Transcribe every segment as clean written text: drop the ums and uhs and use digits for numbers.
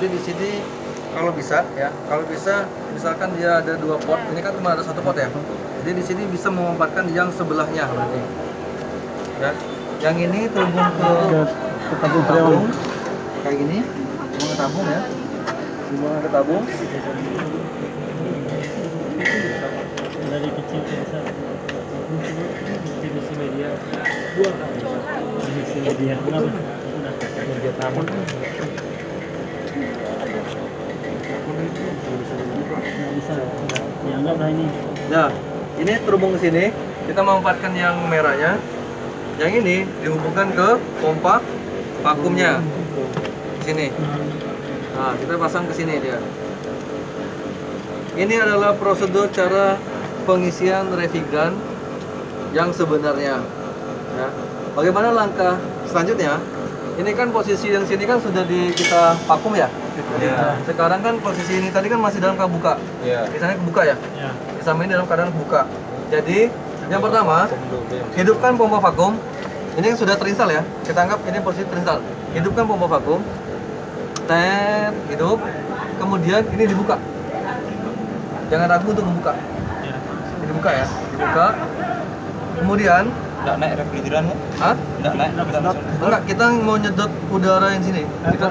Jadi di sini kalau bisa misalkan dia ada 2 pot, ini kan cuma ada 1 pot ya. Jadi di sini bisa memanfaatkan yang sebelahnya berarti. Ya. Yang ini terhubung ke tabung kayak gini, terhubung ke tabung ya. Terhubung ke tabung. Dari kecil ke besar. Divisi media. Dua kali. Divisi media. Kenapa? Media tamu. Bisa dianggap lah ini. Nah, ini terhubung ke sini. Kita memanfaatkan yang merahnya. Yang ini dihubungkan ke pompa vakumnya. Sini. Nah, kita pasang ke sini dia. Ini adalah prosedur cara pengisian revigan yang sebenarnya. Ya. Bagaimana langkah selanjutnya? Ini kan posisi yang sini kan sudah kita vakum ya. Iya. Sekarang kan posisi ini tadi kan masih dalam keadaan buka. Iya. Di sana kebuka ya. Ya. Di samping ini dalam keadaan buka. Jadi yang pertama, hidupkan pompa vakum. Ini yang sudah terinstal ya. Kita anggap ini posisi terinstal. Hidupkan pompa vakum. Tet, hidup. Kemudian ini dibuka. Jangan ragu untuk membuka. Ya. Ini dibuka ya. Dibuka. Kemudian, Nggak naik refrigeran ya? hah? Nggak naik. Enggak, kita mau nyedot udara yang sini.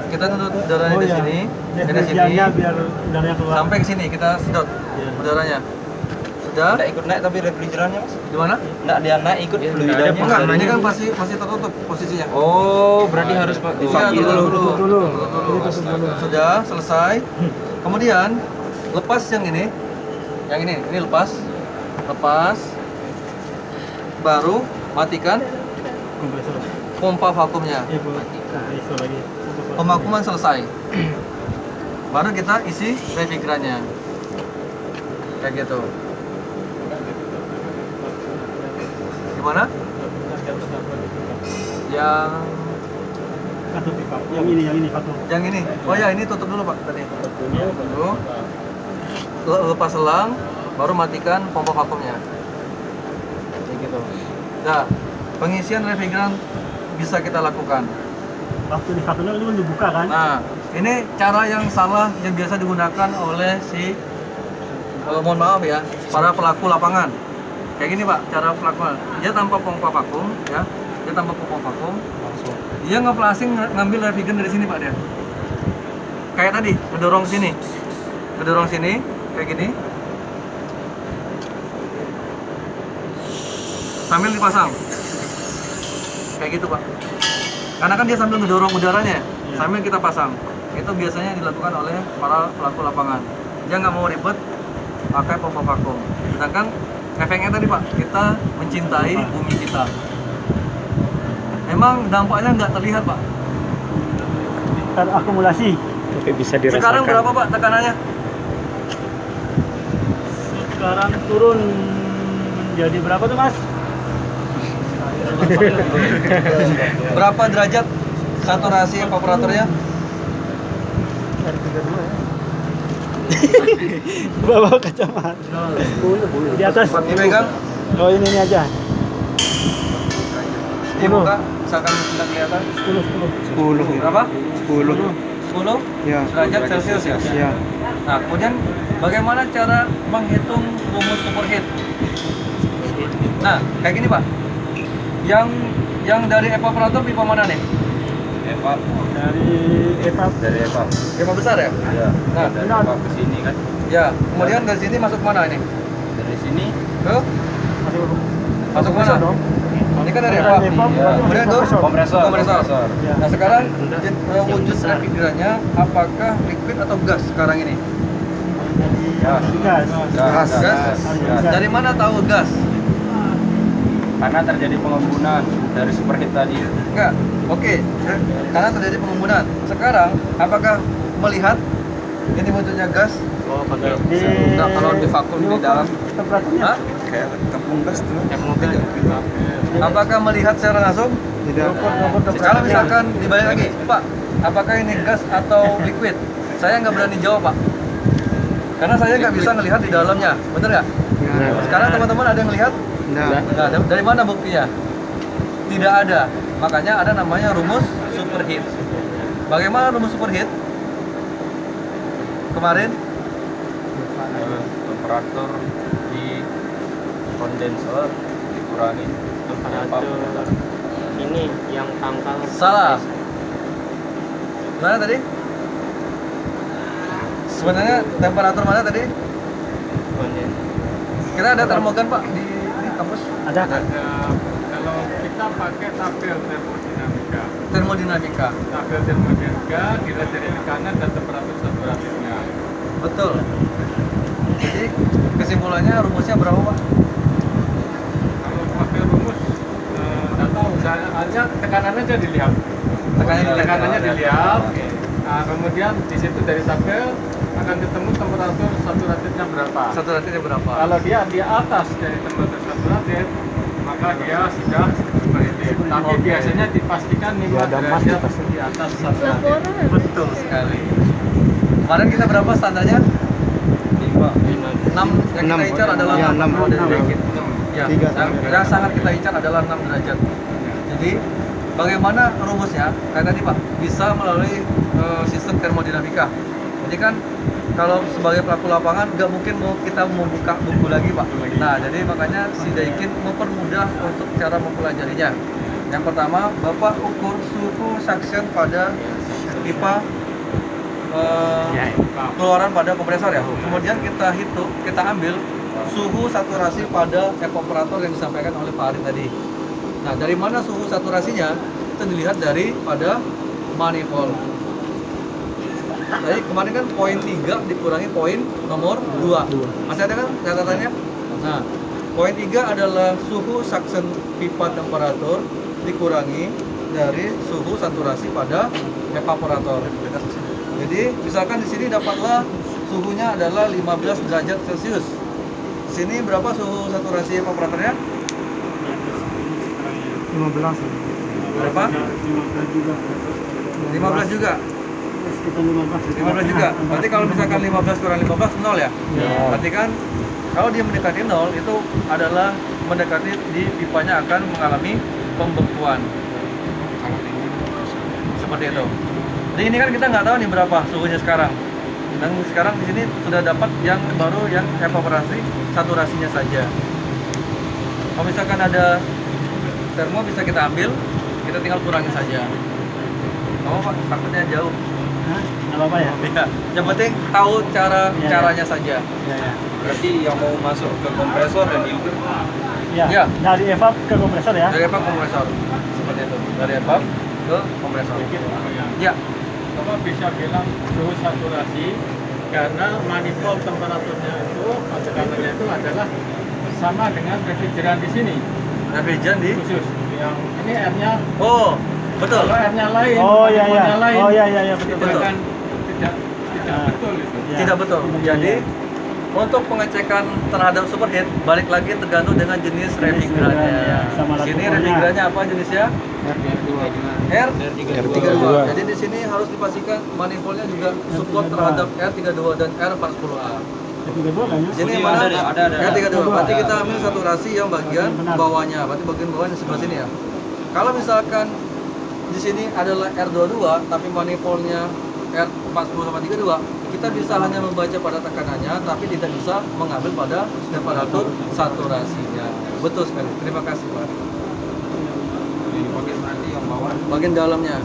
Kita nyedot udaranya di sini, dari sini biar udaranya keluar. sampai ke sini kita sedot Ya. udaranya. Sudah? Nggak ikut naik tapi refrigerannya mas? Di mana? Nggak dia naik ikut fluidanya. Enggak, ini kan masih tertutup posisinya. Oh, berarti harus Iya, divakum tutup dulu. dulu. Sudah selesai. Kemudian lepas yang ini. Yang ini lepas. Baru matikan Kompresor. pompa vakumnya. Kompresor lagi. Pemakuman selesai. Baru kita isi refrigerannya. Kayak gitu. Gimana? Yang Katup pipa. Yang ini katup. Oh ya, ini tutup dulu Pak tadi. Dulu. Lepas selang, baru matikan pompa vakumnya. Kayak gitu. Nah, pengisian refrigeran bisa kita lakukan. Waktu di katunya itu kan dibuka kan? Nah, ini cara yang salah yang biasa digunakan oleh mohon maaf ya, para pelaku lapangan. Kayak gini Pak, cara pelakuan. Dia tanpa pompa vakum, ya. Dia tanpa pompa vakum. Dia ngeplasing ngambil refrigeran dari sini Pak dia. Kayak tadi, ngedorong sini, kayak gini. Sambil dipasang. Kayak gitu Pak. Karena kan dia sambil ngedorong udaranya, sambil kita pasang. Itu biasanya dilakukan oleh para pelaku lapangan. Dia nggak mau ribet pakai pompa vakum. Sedangkan efeknya tadi Pak, kita mencintai bumi kita. Memang dampaknya nggak terlihat Pak. Terakumulasi. Tapi bisa dirasakan. Sekarang berapa Pak tekanannya? Sekarang turun menjadi berapa tuh Mas? Berapa derajat saturasi evaporatornya? Bawa kacamata. Di atas. Dipegang, Oh ini aja. dibuka, misalkan tidak kelihatan. 10. Berapa? 10. 10 Ya. derajat Celcius ya? Ya. Nah, kemudian bagaimana cara menghitung rumus superheat? Nah, kayak gini Pak. Yang dari evaporator pipa mana nih? Evap. Dari evap. Dari evap. Pipa besar ya? Ya. Nah, Dari evap ke sini kan. ya. Kemudian dari sini masuk mana ini? Dari sini Ke? Masuk mana? dong. Ini kan dari Dari evap. evap, Iya. Kemudian ke kompresor. Ya. Nah, sekarang wujud refrigerannya apakah liquid atau gas sekarang ini? Gas. Gas. Gas. Dari mana tahu gas? Karena terjadi pengembunan dari superheat tadi. Enggak. Oke. Karena terjadi pengembunan. Sekarang apakah melihat ini wujudnya gas? Oh, pakai Nah, kalau di vakum di dalam, temperaturnya. hah? kayak tepung gas tuh. Apakah melihat secara langsung? Tidak. Kalau misalkan dibalik lagi, Pak, apakah ini gas atau liquid? Saya nggak berani jawab, Pak. Karena saya nggak bisa ngelihat di dalamnya, bener nggak? Sekarang teman-teman ada yang lihat? Nah, dari mana buktinya? Tidak ada. Makanya ada namanya rumus superheat. Bagaimana rumus superheat? kemarin Temperatur di kondensor dikurangi Temperatur ini yang tangkal. salah. Mana tadi? Sebenarnya temperatur mana tadi? Konden. Kira ada termogan Pak di kampus? Ada kan? Kalau kita pakai tabel termodinamika, Termodinamika. tabel termodinamika dilihat dari tekanan dan temperatur saturasinya. Betul. Jadi kesimpulannya rumusnya berapa Pak? Kalau pakai rumus, nggak tahu. Hanya tekanannya aja dilihat. Tekanannya dilihat. Nah, kemudian di situ dari tabel akan ketemu temperatur saturatifnya berapa. Saturatifnya berapa? Kalau dia di atas dari temperatur saturatif, maka dia sudah superheated. Tapi Oke. biasanya dipastikan 5 derajat di atas saturatif. Betul sekali. Kemarin kita berapa standarnya? 5 6 yang kita incar adalah Ya, 6 6. derajat. Ya, Tiga yang sangat kita incar adalah 6 derajat. Jadi bagaimana rumusnya? Kayak tadi Pak, bisa melalui sistem termodinamika. Jadi kan kalau sebagai pelaku lapangan nggak mungkin kita membuka buku lagi Pak. Nah jadi makanya si Daikin mempermudah untuk cara mempelajarinya. Yang pertama, Bapak ukur suhu suction pada pipa keluaran pada kompresor ya. Kemudian kita hitung, kita ambil suhu saturasi pada evaporator yang disampaikan oleh Pak Arif tadi. Nah, dari mana suhu saturasinya? Itu dilihat dari pada manifold. Jadi kemarin kan poin 3 dikurangi poin nomor 2. Masih ada kan catatannya? Nah, poin 3 adalah suhu suction pipa temperatur dikurangi dari suhu saturasi pada evaporator. Jadi misalkan di sini dapatlah suhunya adalah 15 derajat Celcius. Sini berapa suhu saturasi evaporatornya? 15. Berapa? 15 juga. 15 juga. Sekitar 15. 15 juga. Berarti kalau misalkan 15 kurang 15 0 ya. Berarti kan kalau dia mendekati 0 itu adalah mendekati di pipanya akan mengalami pembekuan. Seperti itu. Jadi ini kan kita nggak tahu nih berapa suhunya sekarang. Dan sekarang di sini sudah dapat yang baru yang evaporasi saturasinya saja. Kalau misalkan ada termo bisa kita ambil, kita tinggal kurangi saja. Oh Pak, takutnya jauh. Hah? Nggak apa-apa ya? Ya, yang penting tahu caranya saja. Ya, ya. Berarti yang mau masuk ke kompresor dan diukur Ya. Ya. Dari evap ke kompresor ya. Dari evap ke kompresor. Seperti itu. Dari evap ke kompresor. Ya. Bapak bisa bilang suhu saturasi karena manifold temperaturnya itu, tekanannya itu adalah sama dengan refrigeran di sini Refrigeran di. khusus. Yang ini airnya, Oh, betul. kalau airnya lain, Oh iya iya. manifoldnya lain, Oh iya iya iya, betul itu betul. akan tidak Ah. betul itu. Ya. Tidak betul. Iya, Jadi iya. untuk pengecekan terhadap superheat balik lagi tergantung dengan jenis refrigerannya. ya, sama Sini lakukannya. refrigerannya apa jenisnya? R32. R32. Jadi di sini harus dipastikan manifoldnya juga support terhadap R32 dan R40A. Ketiga dua kan ya? Di sini Oh, iya, mana? ada. R32. Berarti Ada. kita ambil saturasi yang bagian Benar. bawahnya. Berarti bagian bawahnya sebelah sini ya. Kalau misalkan di sini adalah R22 tapi manifoldnya R40 sama 32, kita bisa hanya membaca pada tekanannya tapi tidak bisa mengambil pada temperatur saturasinya. Betul sekali. Terima kasih Pak. Ini bagian nanti yang bawah. Bagian dalamnya.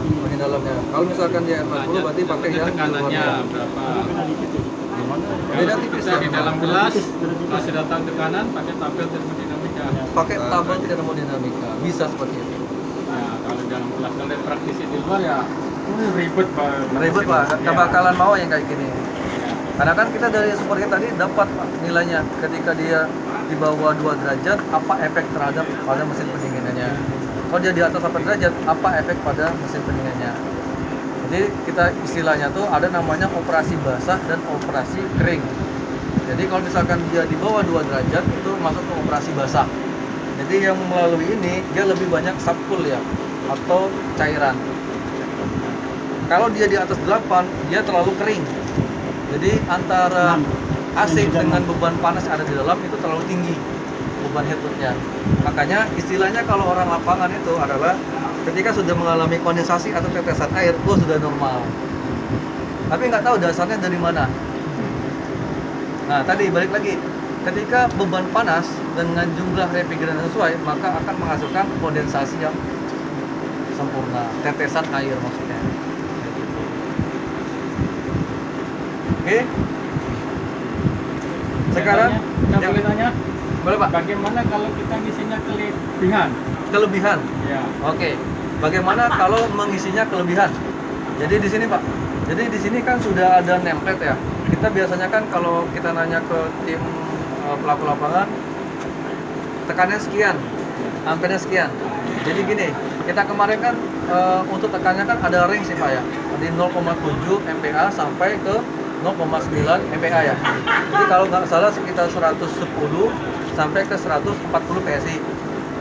Kalau misalkan dia R40 berarti pakai yang di tekanannya luarnya. berapa? Beda dikit ya. Beda Kalau tipis kita ya. di dalam gelas Beda tipis. masih datang tekanan pakai tabel termodinamika. Pakai tabel termodinamika. Bisa seperti itu. Nah, kalau dalam kelas, kalau praktisi di luar ya ribet Pak. Ribet Pak, Ya. nggak bakalan mau yang kayak gini. Karena kan kita dari superheat tadi dapat Pak, nilainya ketika dia di bawah 2 derajat apa efek terhadap pada mesin pendinginannya. Kalau dia di atas 8 derajat apa efek pada mesin pendinginannya. Jadi kita istilahnya tuh ada namanya operasi basah dan operasi kering. Jadi kalau misalkan dia di bawah 2 derajat itu masuk ke operasi basah. Jadi yang melalui ini dia lebih banyak subcool ya atau cairan. Kalau dia di atas 8 dia terlalu kering. Jadi antara AC dengan beban panas yang ada di dalam itu terlalu tinggi beban headloadnya. Makanya istilahnya kalau orang lapangan itu adalah ketika sudah mengalami kondensasi atau tetesan air, sudah normal. Tapi nggak tahu dasarnya dari mana. Nah, tadi balik lagi. Ketika beban panas dengan jumlah refrigeran yang sesuai, maka akan menghasilkan kondensasi yang sempurna, tetesan air maksudnya. Oke. Sekarang Saya boleh tanya, boleh Pak? bagaimana kalau kita ngisinya kelebihan? Kelebihan. Ya. Oke. Bagaimana kalau mengisinya kelebihan? Jadi di sini Pak. Jadi di sini kan sudah ada template ya. Kita biasanya kan kalau kita nanya ke tim pelaku lapangan, tekanannya sekian, ampernya sekian. Jadi gini, kita kemarin kan untuk tekannya kan ada range sih Pak ya. Dari 0,7 MPa sampai ke 0,9 MPa ya. Jadi kalau nggak salah sekitar 110 sampai ke 140 PSI.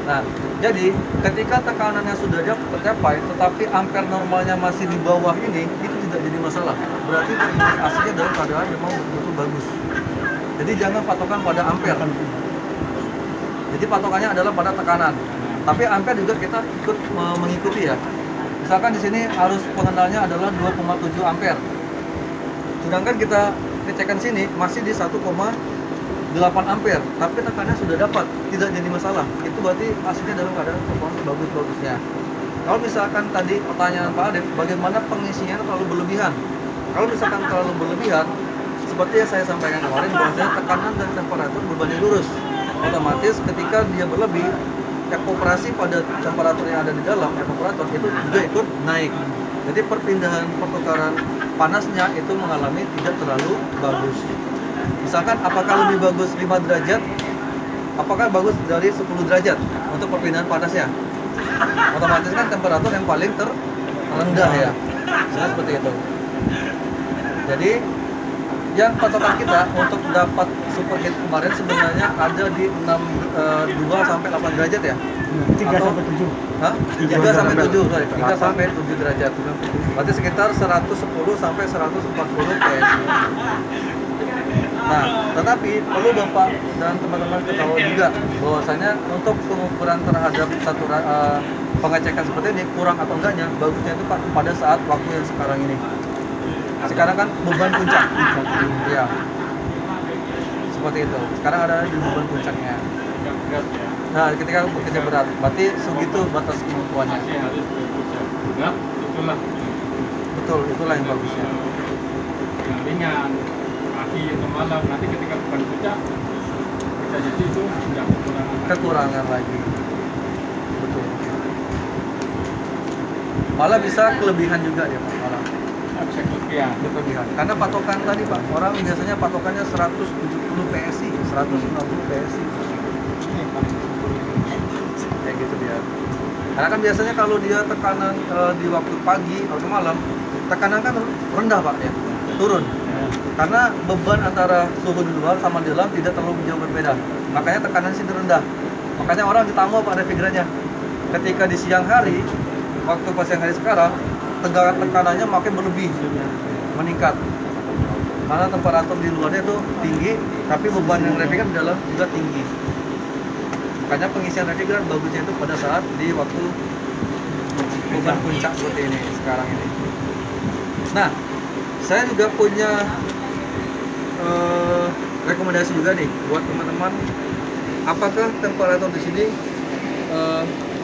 Nah, jadi ketika tekanannya sudah tercapai, tetapi ampere normalnya masih di bawah ini, itu tidak jadi masalah. Berarti aslinya dalam keadaan memang betul-betul bagus. Jadi jangan patokan pada ampere. Jadi patokannya adalah pada tekanan. Tapi ampere juga kita ikut mengikuti ya. Misalkan di sini arus pengendalnya adalah 2,7 ampere. Sedangkan kita cekkan sini masih di 1,8 ampere, tapi tekanannya sudah dapat, tidak jadi masalah. Itu berarti aslinya dalam keadaan performa bagus-bagusnya. Kalau misalkan tadi pertanyaan Pak Adep, bagaimana pengisinya terlalu berlebihan? Kalau misalkan terlalu berlebihan, seperti yang saya sampaikan kemarin, bahwasanya tekanan dan temperatur berbanding lurus. Otomatis ketika dia berlebih, evaporasi pada temperatur yang ada di dalam evaporator itu juga ikut naik. Jadi perpindahan pertukaran panasnya itu mengalami tidak terlalu bagus. Misalkan apakah lebih bagus 5 derajat? Apakah bagus dari 10 derajat untuk perpindahan panasnya? Otomatis kan temperatur yang paling terendah ya. Seperti itu. Jadi yang patokan kita untuk dapat superheat kemarin sebenarnya ada di 2 sampai 8 derajat ya. 3 sampai 7. Hah? 3 sampai 7, sorry. 3 sampai 7 derajat. Berarti sekitar 110 sampai 140 PSI. Nah, tetapi perlu Bapak dan teman-teman ketahui juga bahwasanya untuk pengukuran terhadap satu pengecekan seperti ini kurang atau enggaknya bagusnya itu Pak pada saat waktu yang sekarang ini. Sekarang kan beban puncak. Iya. Seperti itu. Sekarang ada di beban puncaknya. Berat ya. Nah, ketika bekerja berat, berarti segitu batas kemampuannya. Masih harus bekerja berat, itulah Betul, itulah yang bagusnya. yang ringan, pagi atau malam. Nanti ketika bukan puncak, bisa jadi itu tidak Kekurangan lagi. Betul. Malah bisa kelebihan juga ya Pak. Malah bisa kelebihan. kelebihan. Karena patokan tadi Pak, orang biasanya patokannya 170 PSI, 160 PSI. Kayak gitu dia. Karena kan biasanya kalau dia tekanan di waktu pagi atau malam, tekanan kan rendah Pak ya, turun. Karena beban antara suhu di luar sama di dalam tidak terlalu jauh berbeda. Makanya tekanan sini rendah. Makanya orang ditambah Pak refrigerannya. Ketika di siang hari, waktu pas siang hari sekarang, tekanannya makin berlebih, meningkat. Karena temperatur di luarnya itu tinggi, tapi beban yang refrigeran di dalam juga tinggi. Makanya pengisian refrigeran bagusnya itu pada saat di waktu beban puncak seperti ini sekarang ini. Nah, saya juga punya rekomendasi juga nih buat teman-teman. Apakah temperatur di sini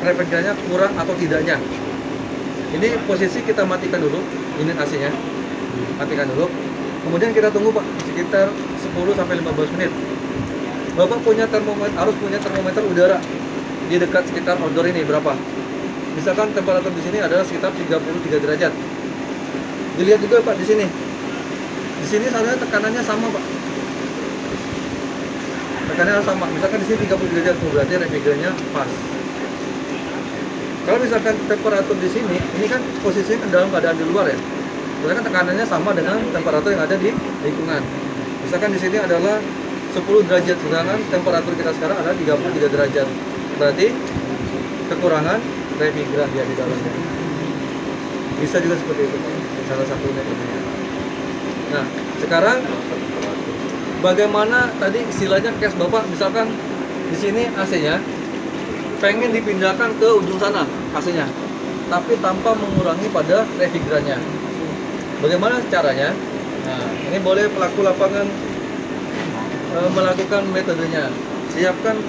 refrigerannya kurang atau tidaknya? Ini posisi kita matikan dulu unit AC-nya, matikan dulu. Kemudian kita tunggu Pak sekitar 10 sampai 15 menit. Bapak punya termometer, harus punya termometer udara di dekat sekitar outdoor ini berapa? Misalkan temperatur di sini adalah sekitar 33 derajat. Dilihat juga Pak di sini. Di sini sebenarnya tekanannya sama Pak. Tekanannya sama. Misalkan di sini 33 derajat, berarti refrigerannya pas. Kalau misalkan temperatur di sini, ini kan posisinya kan dalam keadaan di luar ya. Misalkan tekanannya sama dengan temperatur yang ada di lingkungan. Misalkan di sini adalah 10 derajat, sedangkan temperatur kita sekarang adalah 33 derajat. Berarti kekurangan refrigeran dia di dalamnya. Bisa juga seperti itu, salah satunya. Nah, sekarang bagaimana tadi istilahnya case Bapak, misalkan di sini AC-nya pengen dipindahkan ke ujung sana AC-nya, tapi tanpa mengurangi pada refrigerannya. Bagaimana caranya? Nah, ini boleh pelaku lapangan melakukan metodenya. Siapkan